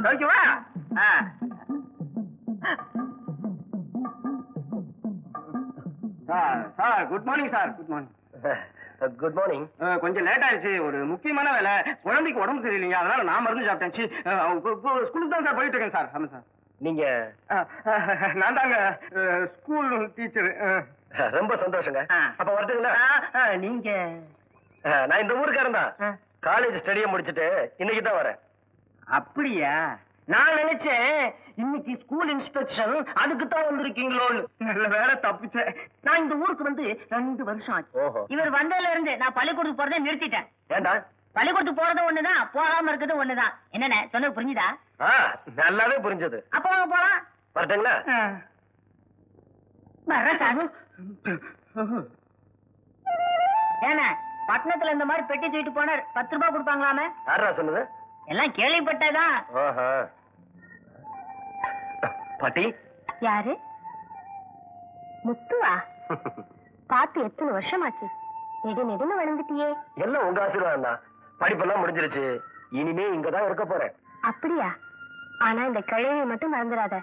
ஓகேவா? Sir good morning sir. Good morning. Good morning. கொஞ்சம் late ஆயிடுச்சு. ஒரு முக்கியமான வேலை. குழந்தைக்கு உடம்பு சரியில்லைங்க, அதனால நான் மருந்து சாப்பிட்டேன். ஸ்கூலுக்கு தான் சார் போயிட்டு இருக்கேன் சார். ஆமா சார். நீங்க? நான் தாங்க ஸ்கூல் டீச்சர். ரொம்ப சந்தோஷங்க. அப்ப வரட்டுங்களா? நீங்க? நான் இந்த ஊருக்காரன் தான். காலேஜ் ஸ்டடியை முடிச்சுட்டு இன்னைக்கு தான் வரேன். அப்படியா? நான் நினைச்சேன் இன்னைக்கு ஸ்கூல் இன்ஸ்பெக்ஷன் அதுக்கு தான் வந்திருக்கீங்களோன்னு. நல்ல வேலை தப்பிச்சேன். நான் இந்த ஊருக்கு வந்து 2 வருஷம் ஆச்சு. ஓஹோ. இவர் வந்ததுல இருந்து நான் பள்ளிக்கூடத்துக்கு போறதை நிறுத்திட்டேன். ஏண்டா? பள்ளிக்கூடத்துக்கு போறதும் ஒண்ணுதான், போகாம இருக்கிறது ஒண்ணுதான். என்னென்ன சொன்னது புரிஞ்சுதா? நல்லாவே புரிஞ்சது. அப்ப வாங்க போலாம். வரட்டுங்களா? வர்றேன் சார். ஏன்னா பட்டணத்துல இந்த மாதிரி பெட்டி தூக்கிட்டு போனார் 10 ரூபாய் கொடுப்பாங்களாமே. யாரா சொன்னது? எல்லாம் கேள்விப்பட்டதான். பாட்டி. யாரு? முத்துவா? பார்த்து எத்தனை வருஷமாச்சு? நெடுன்னு வளர்ந்துட்டியே. எல்லாம் உங்க ஆசீர்வாதம் தான். படிப்பெல்லாம் முடிஞ்சிருச்சு. இனிமே இங்கதான் இருக்க போறேன். அப்படியா? ஆனா இந்த கிழவியை மட்டும் மறந்துடாத.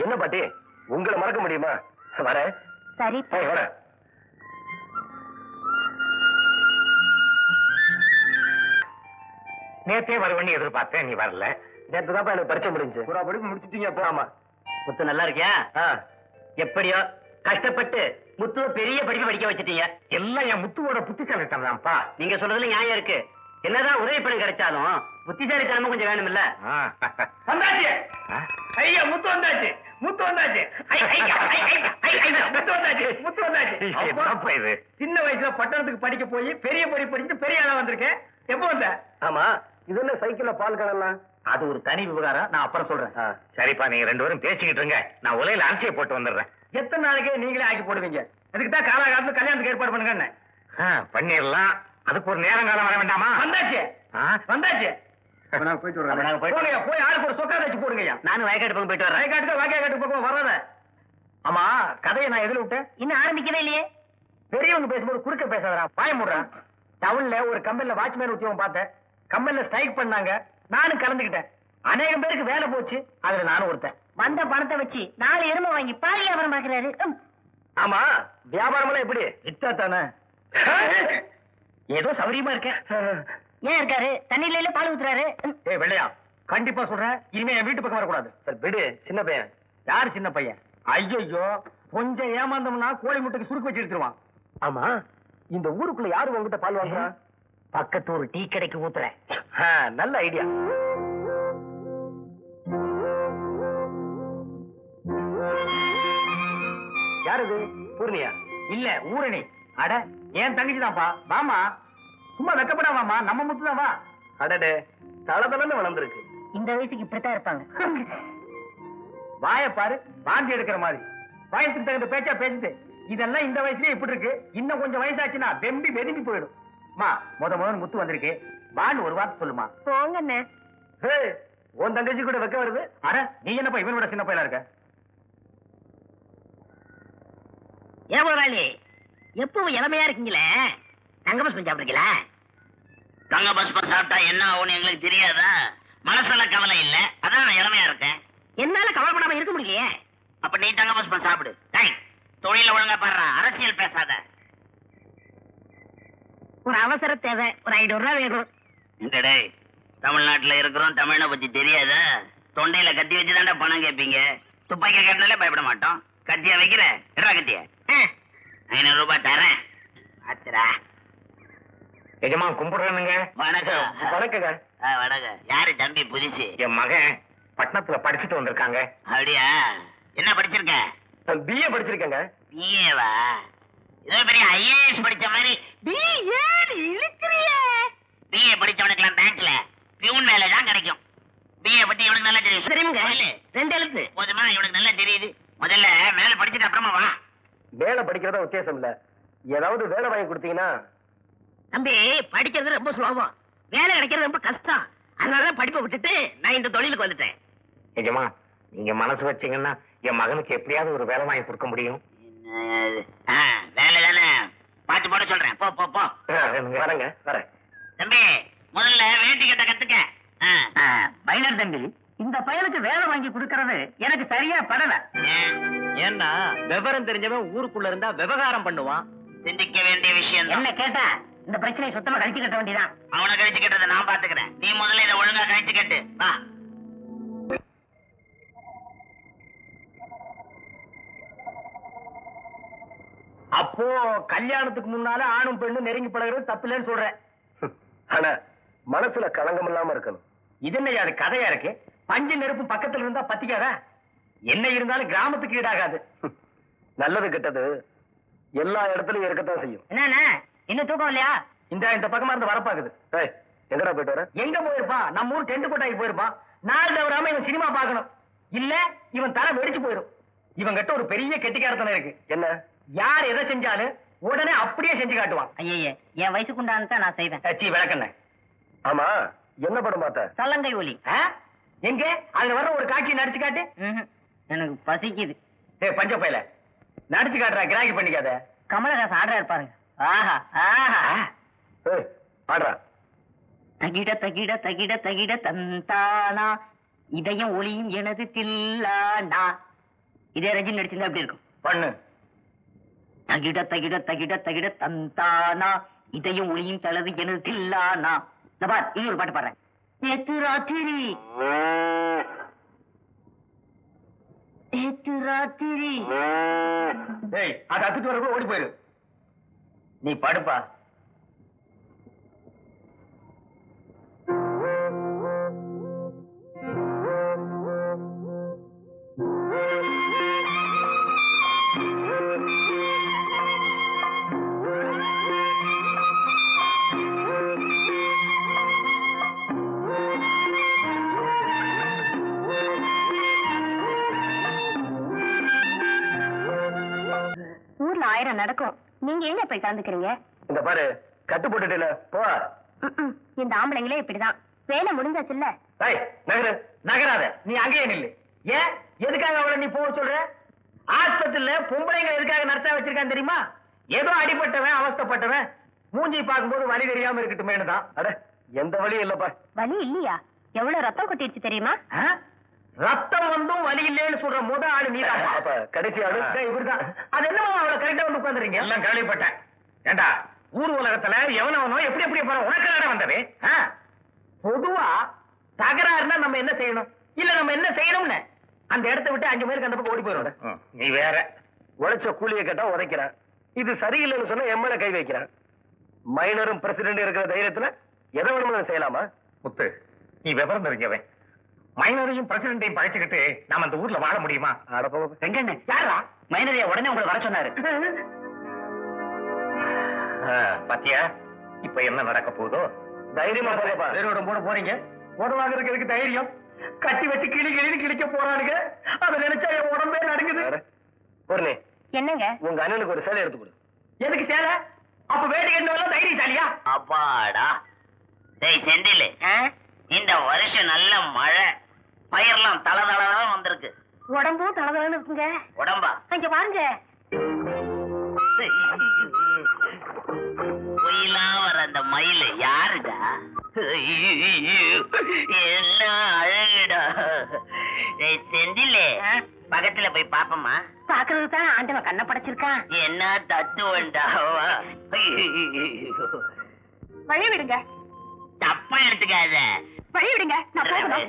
என்ன பாட்டி, உங்களை மறக்க முடியுமா? வரேன். சரி வரேன். நேத்தே வருவன்னு எதிர்பார்த்தேன், நீ வரல. நேற்று தான் எனக்கு பரிச்சை முடிஞ்சு. பூரா படிப்பு முடிச்சிட்டீங்க. ஆமா. முத்து நல்லா இருக்கியா? எப்படியோ கஷ்டப்பட்டு முத்துவ பெரிய படிப்பு படிக்க வச்சிட்டீங்க. எல்லாம் என் முத்துவோட புத்திசாலித்தனம் தான்ப்பா. நீங்க சொல்றதுல நியாயம் இருக்கு. என்னதான் உதவி பணம் கிடைச்சாலும் புத்திசாலித்தனமும் கொஞ்சம் வேணும் இல்ல? வந்தாச்சு. ஐயா முத்து வந்தாச்சு. முத்து வந்தாச்சு. முத்து வந்தாச்சு. முத்து வந்தாச்சு. சின்ன வயசுல பட்டணத்துக்கு படிக்க போய் பெரிய படிப்பு படிச்சுட்டு பெரிய ஆளா வந்திருக்கேன். எப்போ வந்த? ஆமா, இது என்ன சைக்கிள்ல பால் கடலாம்? அது ஒரு தனி விவகாரம், நான் அப்புறம் சொல்றேன். சரிப்பா, நீங்க 2 பேரும் பேசிக்கிட்டு இருங்க. நான் உலையில அரிசியை போட்டு வந்துடுறேன். எத்தனை நாளைக்கு நீங்களே ஆக்கி போடுவீங்க? அதுக்கு தான் காலகாலத்துல கல்யாணத்துக்கு ஏற்பாடு பண்ணுங்க. பண்ணிடலாம். அதுக்கு ஒரு நேரம் காலம் வர வேண்டாமா? வந்தாச்சு. வந்தாச்சு. போயிட்டு வரேன். போய் ஆளுக்கு ஒரு சொக்கா வச்சு போடுங்க. நானும் வயக்காட்டு பக்கம் போயிட்டு வரேன். வயக்காட்டு பக்கம் வர்றத. ஆமா, கதையை நான் எதுல விட்டேன்? இன்னும் ஆரம்பிக்கவே இல்லையே. பெரியவங்க பேசும்போது குறுக்க பேசாதடா, பாய முடுறான். டவுன்ல ஒரு கம்பெனில வாட்ச்மேன் உத்தியோகம் பார்த்தேன். கம்பெனில ஸ்ட்ரைக் பண்ணாங்க. நானும் கலந்துக்கிட்டேன். அநேகம் பேருக்கு வேலை போச்சு. அதுல நானும் ஒருத்தன். வந்த பணத்தை வச்சு 4 எருமை வாங்கி பால் வியாபாரம் பாக்குறாரு. ஆமா, வியாபாரம் எல்லாம் எப்படி? இத்தா தானே. ஏதோ சௌரியமா இருக்கேன். ஏன் இருக்காரு? தண்ணியில பால் ஊத்துறாரு. ஏய் வெள்ளையா, கண்டிப்பா சொல்றேன், இனிமே என் வீட்டு பக்கம் வரக்கூடாது. விடு, சின்ன பையன். யார் சின்ன பையன்? ஐயோ, கொஞ்சம் ஏமாந்தோம்னா கோழி முட்டைக்கு சுருக்கு வச்சு எடுத்துருவான். ஆமா, இந்த ஊருக்குள்ள யாரு உங்ககிட்ட பால் வாங்குறா? பக்கத்து ஒரு டீ கடைக்கு ஊத்துறேன். நல்ல ஐடியா. யாரு இது? பூர்ணியா? இல்ல, ஊரணி. அட, ஏன் தங்கச்சி தான்ப்பா. வாமா, சும்மா வெக்கப்படாமாமா, நம்ம முத்து தான். வா. அடடே, தளதளன்னு வளர்ந்துருக்கு. இந்த வயசுக்கு இப்படித்தான் இருப்பாங்க. வாய பாரு, வாந்தி எடுக்கிற மாதிரி. வயசுக்கு தகுந்த பேச்சா பேசிட்டு, இதெல்லாம் இந்த வயசுலயே இப்படி இருக்கு. இன்னும் கொஞ்சம் வயசாச்சுன்னா வெம்பி வெதும்பி போயிடும். முதல் முத்து வந்திருக்கு, வான்னு ஒரு வார்த்தை சொல்லுமா. போங்கண்ணே. உன் தங்கச்சி கூட வைக்க வருது. அட, நீ என்னப்பா இவனோட சின்ன பையனா இருக்க? ஏன் முதலாளி எப்பவும் இளமையா இருக்கீங்களே, தங்க பஸ் சாப்பிடுறீங்களா? தங்க பஸ் சாப்பிட்டா என்ன ஆகும்னு எங்களுக்கு தெரியாதா? மனசுல கவலை இல்ல, அதான் நான் இளமையா இருக்கேன். என்னால கவலைப்படாம இருக்க முடியலையே. அப்ப நீ தங்க பஸ் சாப்பிடு. தொழில ஒழுங்கா பாடுறா, அரசியல் பேசாத. ஒரு அவசர தேவை, ஒரு 500 ரூபாய் வேணும். எங்கடே, தமிழ்நாட்டுல இருக்கிறோம், தமிழனை பத்தி தெரியாதா? தொண்டையில கத்தி வச்சுதான்டா பணம் கேட்பீங்க. துப்பாக்கிய கேட்டாலே பயப்பட மாட்டோம். கத்தியா வைக்கிற? எடா கத்திய. 500 ரூபாய் தரேன். ஆத்திரா. எஜமா கும்பிடுறேனுங்க. வணக்கம். வணக்கங்க. வணக்கம். யாரு தம்பி புதுசு? என் மகன் பட்டணத்துல படிச்சுட்டு வந்திருக்காங்க. அப்படியா? என்ன படிச்சிருக்க? பிஏ படிச்சிருக்கேங்க. பிஏவா? ஏதோ பெரிய ஐஏஎஸ் படிச்ச மாதிரி பிஏ படிச்சவனுக்குலாம் பேங்க்ல பியூன் வேலை தான் கிடைக்கும். பிஏ பத்தி இவனுக்கு நல்லா தெரியும். சரிங்க, 2 எழுத்து போதுமா? இவனுக்கு நல்லா தெரியுது. முதல்ல மேல படிச்சுட்டு அப்புறமா வா. வேலை படிக்கிறதா உத்தேசம் இல்ல, ஏதாவது வேலை வாங்கி கொடுத்தீங்கன்னா. தம்பி, படிக்கிறது ரொம்ப சுலபம், வேலை கிடைக்கிறது ரொம்ப கஷ்டம். அதனாலதான் படிப்பை விட்டுட்டு நான் இந்த தொழிலுக்கு வந்துட்டேன். எஜமா, நீங்க மனசு வச்சீங்கன்னா என் மகனுக்கு எப்படியாவது ஒரு வேலை வாங்கி கொடுக்க முடியும். வேலை தானே, பாத்து போட சொல்றேன். போ போ போ. வரேங்க, வரேன். தம்பி, முதல்ல வேட்டி கட்ட கத்துக்க. பைனர் தம்பி, இந்த பயலுக்கு வேலை வாங்கி கொடுக்கறது எனக்கு சரியா படல. ஏன்னா விவரம் தெரிஞ்சவன் ஊருக்குள்ள இருந்தா விவகாரம் பண்ணுவான். சிந்திக்க வேண்டிய விஷயம் என்ன கேட்டா இந்த பிரச்சனையை சுத்தமா கழிச்சு கட்ட வேண்டியதான். அவனை கழிச்சு கட்டதை நான் பாத்துக்கிறேன். நீ முதல்ல இதை ஒழுங்கா கழிச்சு கட்டு. வா. அப்போ கல்யாணத்துக்கு முன்னால ஆணும் பெண்ணும் நெருங்கி பழகிறது தப்பில்லைன்னு சொல்றேன். ஆனா மனசுல களங்கம் இல்லாம இருக்கணும். இது என்ன அது கதையா இருக்கு? பஞ்சு நெருப்பு பக்கத்துல இருந்தா பத்திக்காதா? என்ன இருந்தாலும் கிராமத்துக்கு ஈடாகாது. நல்லது கெட்டது எல்லா இடத்துலயும் இருக்கத்தான் செய்யும். என்ன இன்னும் தூக்கம் இல்லையா? இந்த பக்கமா இருந்து வரப்பாக்குது. எங்கடா போயிட்டு வர? எங்க போயிருப்பான்? நம்ம ஊர் டென்ட் கொட்டாய்க்கு போயிருப்பான். நாள் தவறாம இவன் சினிமா பார்க்கணும். இல்ல இவன் தலை வெடிச்சு போயிடும். இவன் கிட்ட ஒரு பெரிய கெட்டிக்காரத்தனம் இருக்கு. என்ன? யார் எதை செஞ்சாலும் உடனே அப்படியே செஞ்சு காட்டுவான். ஐயே, என் வயசுக்கு உண்டானதான் நான் செய்வேன். சீ விளக்கண்ண. ஆமா, என்ன படம் பார்த்த? சல்லங்கை ஒலி. எங்க அதுல வர்ற ஒரு காட்சி நடிச்சு காட்டு. எனக்கு பசிக்குது. பஞ்ச பையல நடிச்சு காட்டுறா, கிராக்கி பண்ணிக்காத. கமலஹாசன் ஆடுறா இருப்பாருங்க. ஆஹா ஆஹா. ஆடுறா. தகிட தகிட தகிட தகிட தந்தானா இதயம் ஒளியும் எனது தில்லானா. இதே ரஜினி நடிச்சிருந்தா எப்படி இருக்கும்? பண்ணு. தகிட தகிட தகிட தகிட தந்தானா இதயம் ஒளியும் தளது எனது தில்லானா. பார், இன்னொரு பாட்டு பாடுறேன். நேத்து ராத்திரி நேத்து ராத்திரி. அதை அத்துட்டு வரப்போ ஓடி போயிரு. நீ படுப்பா. ஊர்ல 1000 நடக்கும். நீங்க எங்க போய் கலந்துக்கிறீங்க? இந்த பாரு, கட்டு போட்டுட்டு போ. இந்த ஆம்பளைங்களே இப்படிதான். வேலை முடிஞ்சாச்சுல்ல. நகரு நகராத. நீ அங்கேயே நில்லு. ஏன் எதுக்காக அவளை நீ போக சொல்ற? ஆஸ்பத்திரியில பொம்பளைங்க எதுக்காக நடத்த வச்சிருக்கான் தெரியுமா? ஏதோ அடிபட்டவன் அவஸ்தப்பட்டவன் மூஞ்சி பார்க்கும்போது வலி தெரியாம இருக்கட்டுமேனு தான். அட, எந்த வலியும் இல்லப்பா. வலி இல்லையா? எவ்வளவு ரத்தம் கொட்டிடுச்சு தெரியுமா? ரத்தம் வந்தும் வலி இல்லைன்னு சொல்ற முத ஆளு நீதான். கடைசி ஆளு இவருதான். அது என்ன அவளை கரெக்டா வந்து உட்காந்துறீங்க? எல்லாம் கேள்விப்பட்டேன். ஏண்டா, ஊர் உலகத்துல எவனவனோ எப்படி எப்படி போற உனக்கு நட வந்தது? பொதுவா தகராறுனா நம்ம என்ன செய்யணும்? இல்ல நம்ம என்ன செய்யணும்னு அந்த இடத்தை விட்டு 5 பேருக்கு அந்த பக்கம் ஓடி போயிடும். நீ வேற உழைச்ச கூலியை கேட்டா உதைக்கிறான். இது சரியில்லைன்னு சொன்னா எம்மல கை வைக்கிறான். மைனரும் பிரசிடென்ட் இருக்கிற தைரியத்துல எதை வேணும்னு செய்யலாமா? முத்து, நீ விவரம் தெரிஞ்சவன். மைனரையும் பிரசிடென்டையும் பழிச்சுக்கிட்டு நாம அந்த ஊர்ல வாழ முடியுமா? எங்க யாரா மைனரைய உடனே உங்களை வர சொன்னாரு. பாத்தியா இப்ப என்ன நடக்க போதோ? தைரியமா போகப்பா. வேறோட போட போறீங்க. போட வாங்குறதுக்கு தைரியம் கட்டி வச்சு கிளி கிளி கிழிக்க போறானுங்க. அதை நினைச்சா என் உடம்பே நடுங்குது. பொருளே, என்னங்க? உங்க அண்ணனுக்கு ஒரு சேலை எடுத்து கொடு. எதுக்கு சேலை? அப்ப வேட்டை கட்டவெல்லாம் தைரியசாலியா? அப்பாடா. டேய் செந்தில், இந்த வருஷம் நல்ல மழை, பயிரெல்லாம் தளதளதான் வந்திருக்கு. உடம்பும் தளதளன்னு இருக்குங்க. உடம்பா? இங்க பாருங்க. பொயிலாம் வர அந்த மயில் யாருடா? என்ன அழகுடா. டேய் செந்திலே, பக்கத்துல போய் பாப்போமா? பாக்குறது தான் ஆண்டவன் கண்ணை படைச்சிருக்கான். என்ன தத்துவண்டா. வழி விடுங்க. தப்பா எடுத்துக்காத. வழி விடுங்க. நான் போகணும்.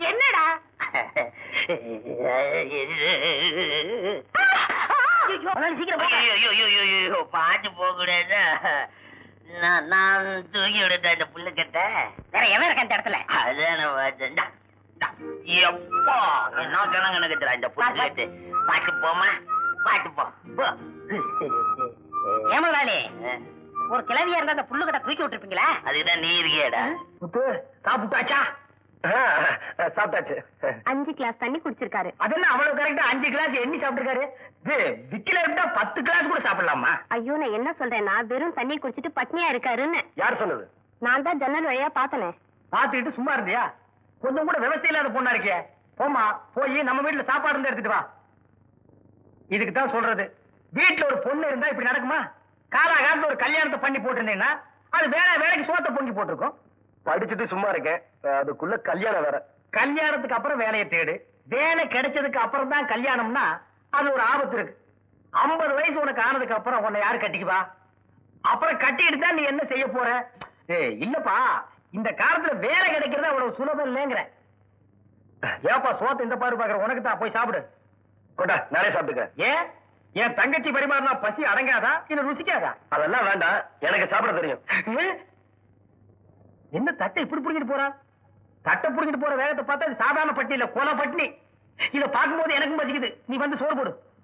என்னடா? பாட்டு போக கூடாது. நான் தூக்கி விடுத இந்த புல்லு கட்ட. வேற எவன் இருக்க இந்த இடத்துல? அதான் எப்பா என்ன கணக்கு எனக்கு இந்த புல்லு கட்டு. பாட்டு போமா, பாட்டு போ. ஏமாளி, ஒரு கிளவியா இருந்தா அந்த புல்லு கட்ட தூக்கி விட்டுருப்பீங்களா? அதுதான் நீ இருக்கியடா. முத்து, சாப்பிட்டாச்சா? சாப்பிட்டாச்சு. 5 கிளாஸ் தண்ணி குடிச்சிருக்காரு. அது என்ன அவ்வளவு கரெக்டா 5 கிளாஸ் எண்ணி சாப்பிட்டுருக்காரு? விக்கில இருந்தா 10 கிளாஸ் கூட சாப்பிடலாமா? ஐயோ, நான் என்ன சொல்றேன்னா வெறும் தண்ணி குடிச்சிட்டு பட்னியா இருக்காருன்னு. யார் சொன்னது? நான் தான் ஜன்னல் வழியா பார்த்தனே. பாத்துக்கிட்டு சும்மா இருந்தியா? கொஞ்சம் கூட விவசாயம் இல்லாத பொண்ணா இருக்கிய. போமா, போய் நம்ம வீட்டுல சாப்பாடு இருந்து எடுத்துட்டு வா. இதுக்கு தான் சொல்றது, வீட்டுல ஒரு பொண்ணு இருந்தா இப்படி நடக்குமா? காலாகாலத்துல ஒரு கல்யாணத்தை பண்ணி போட்டிருந்தீங்கன்னா அது வேற வேலைக்கு சோத்த பொங்கி போட்டிருக்கும். படிச்சுட்டு சும்மா இருக்கேன், அதுக்குள்ள கல்யாணம் வேற. கல்யாணத்துக்கு அப்புறம் வேலையை தேடு. வேலை கிடைச்சதுக்கு அப்புறம் தான் கல்யாணம்னா அது ஒரு ஆபத்து இருக்கு. 50 வயசு உனக்கு ஆனதுக்கு அப்புறம் உன்னை யாரு கட்டிக்குவா? அப்புறம் கட்டிட்டு தான் நீ என்ன செய்ய போற? இல்லப்பா, இந்த காலத்துல வேலை கிடைக்கிறது அவ்வளவு சுலபம் இல்லைங்கிற. ஏப்பா சோத்த இந்த பாரு பாக்குற, உனக்கு தான், போய் சாப்பிடு. கொண்டா, நானே சாப்பிட்டுக்க. ஏன் என் தங்கச்சி பரிமாறினா பசி அடங்காதா இல்ல ருசிக்காதா? அதெல்லாம் வேண்டாம், எனக்கு சாப்பிட தெரியும். என்ன தட்டை இப்படி புடிங்கிட்டு போறா? தட்டை புடிங்கிட்டு போற வேகத்தை பார்த்தா இது சாதாரண பட்டி இல்ல, கொலை பட்டினி. இத பார்க்கும்போது எனக்கும் பசிக்குது. நீ வந்து சோறு போடு.